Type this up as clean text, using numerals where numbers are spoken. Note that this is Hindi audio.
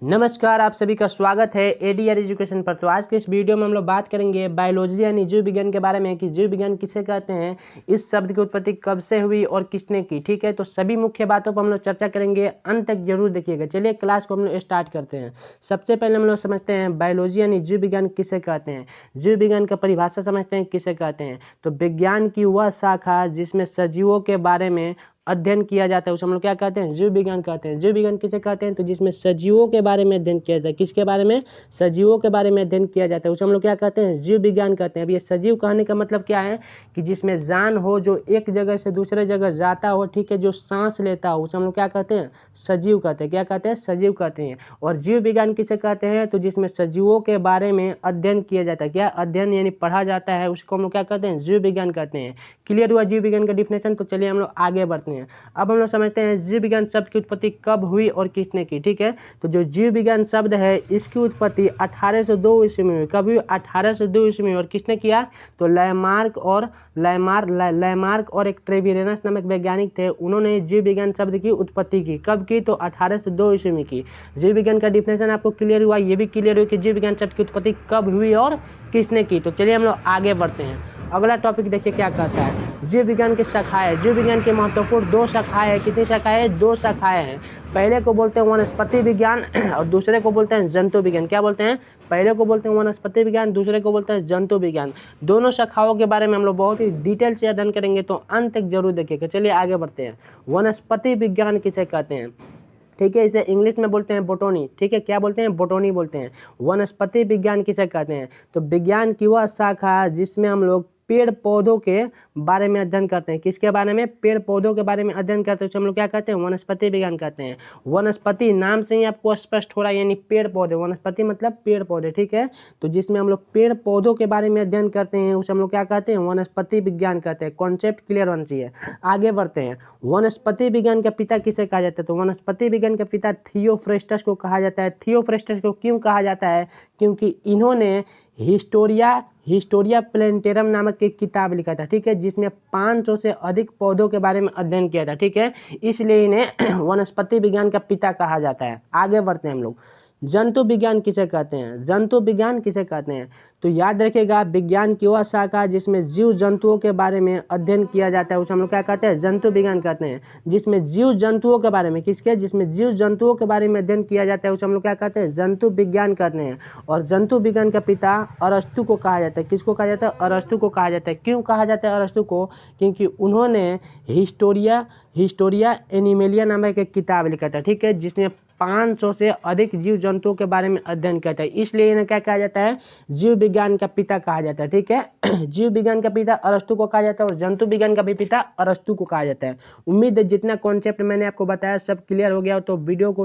नमस्कार, आप सभी का स्वागत है एडीआर एजुकेशन पर। तो आज के इस वीडियो में हम लोग बात करेंगे बायोलॉजी यानी जीव विज्ञान के बारे में कि जीव विज्ञान किसे कहते हैं, इस शब्द की उत्पत्ति कब से हुई और किसने की। ठीक है, तो सभी मुख्य बातों पर हम लोग चर्चा करेंगे, अंत तक जरूर देखिएगा। चलिए क्लास को हम लोग स्टार्ट करते हैं। सबसे पहले हम लोग समझते हैं बायोलॉजी यानी जीव विज्ञान किसे कहते हैं। जीव विज्ञान का परिभाषा समझते हैं किसे कहते हैं। तो विज्ञान की वह शाखा जिसमें सजीवों के बारे में अध्ययन किया जाता है उसे हम लोग क्या कहते हैं, जीव विज्ञान कहते हैं। जीव विज्ञान किसे कहते हैं, तो जिसमें सजीवों के बारे में अध्ययन किया जाता है। किसके बारे में, सजीवों के बारे में अध्ययन किया जाता है उसे हम लोग क्या कहते हैं, जीव विज्ञान कहते हैं। अब ये सजीव कहने का मतलब क्या है कि जिसमें जान हो, जो एक जगह से दूसरे जगह जाता हो, ठीक है, जो सांस लेता हो, उसे हम लोग क्या कहते हैं, सजीव कहते हैं। क्या कहते हैं, सजीव कहते हैं। और जीव विज्ञान किसे कहते हैं, तो जिसमें सजीवों के बारे में अध्ययन किया जाता है। क्या अध्ययन यानी पढ़ा जाता है, उसको हम लोग क्या कहते हैं, जीव विज्ञान कहते हैं। क्लियर हुआ जीव विज्ञान का डिफिनेशन। तो चलिए हम लोग आगे बढ़ते हैं। अब हम लोग समझते हैं जीव विज्ञान शब्द की उत्पत्ति कब हुई और किसने की। ठीक है, तो जो जीव विज्ञान शब्द है इसकी उत्पत्ति 1802 ईस्वी में हुई। कब हुई, 1802 ईस्वी में। और किसने किया, तो लैमार्क और एक ट्रेविरेनस नामक वैज्ञानिक थे, उन्होंने जीव विज्ञान शब्द की उत्पत्ति की। कब की, तो 1802 ईस्वी में की। जीव विज्ञान का डिफिनेशन आपको क्लियर हुआ, ये भी क्लियर हुआ कि जीव विज्ञान शब्द की उत्पत्ति कब हुई और किसने की। तो चलिए हम लोग आगे बढ़ते हैं। अगला टॉपिक देखिए क्या कहता है, जीव विज्ञान की शाखाएं। जीव विज्ञान की महत्वपूर्ण दो शाखाएं हैं। कितनी शाखाएं हैं, दो शाखाएं हैं। पहले को बोलते हैं वनस्पति विज्ञान और दूसरे को बोलते हैं जंतु विज्ञान। क्या बोलते हैं, पहले को बोलते हैं वनस्पति विज्ञान, दूसरे को बोलते हैं जंतु विज्ञान। दोनों शाखाओं के बारे में हम लोग बहुत ही डिटेल से अध्ययन करेंगे, तो अंत तक जरूर देखिएगा। चलिए आगे बढ़ते हैं। वनस्पति विज्ञान किसे कहते हैं, ठीक है, इसे इंग्लिश में बोलते हैं बोटोनी। ठीक है, क्या बोलते हैं, बोटोनी बोलते हैं। वनस्पति विज्ञान किसे कहते हैं, तो विज्ञान की वह शाखा जिसमें हम लोग पेड़ पौधों के बारे में अध्ययन करते हैं। किसके बारे में, पेड़ पौधों के बारे में अध्ययन करते हैं, उसे हम लोग क्या कहते हैं, वनस्पति विज्ञान कहते हैं। वनस्पति नाम से ही आपको स्पष्ट हो रहा है, यानी पेड़ पौधे। वनस्पति मतलब पेड़ पौधे। ठीक है, तो जिसमें हम लोग पेड़ पौधों के बारे में अध्ययन करते हैं उसे हम लोग क्या कहते हैं, वनस्पति विज्ञान कहते हैं। कॉन्सेप्ट क्लियर होना चाहिए। आगे बढ़ते हैं। वनस्पति विज्ञान का पिता किसे कहा जाता है, तो वनस्पति विज्ञान का पिता थियोफ्रेस्टस को कहा जाता है। थियोफ्रेस्टस को क्यों कहा जाता है, क्योंकि इन्होंने हिस्टोरिया प्लेंटेरम नामक एक किताब लिखा था। ठीक है, जिसमें 500 से अधिक पौधों के बारे में अध्ययन किया था। ठीक है, इसलिए इन्हें वनस्पति विज्ञान का पिता कहा जाता है। आगे बढ़ते हैं हम लोग। जंतु विज्ञान किसे कहते हैं, जंतु विज्ञान किसे कहते हैं, तो याद रखिएगा विज्ञान की वह शाखा जिसमें जीव जंतुओं के बारे में अध्ययन किया जाता है उसे हम लोग क्या कहते हैं, जंतु विज्ञान कहते हैं। जिसमें जीव जंतुओं के बारे में, किसके, जिसमें जीव जंतुओं के बारे में अध्ययन किया जाता है उसे हम लोग क्या कहते हैं, जंतु विज्ञान कहते हैं। और जंतु विज्ञान का पिता अरस्तु को कहा जाता है। किसको कहा जाता है, अरस्तु को कहा जाता है। क्यों कहा जाता है अरस्तु को, क्योंकि उन्होंने हिस्टोरिया एनिमेलिया नामक एक किताब लिखा था। ठीक है, जिसमें 500 से अधिक जीव जंतुओं के बारे में अध्ययन करता है, इसलिए इन्हें क्या कहा जाता है, जीव विज्ञान का पिता कहा जाता है। ठीक है, जीव विज्ञान का पिता अरस्तु को कहा जाता है और जंतु विज्ञान का भी पिता अरस्तु को कहा जाता है। उम्मीद है जितना कॉन्सेप्ट मैंने आपको बताया सब क्लियर हो गया हो, तो वीडियो को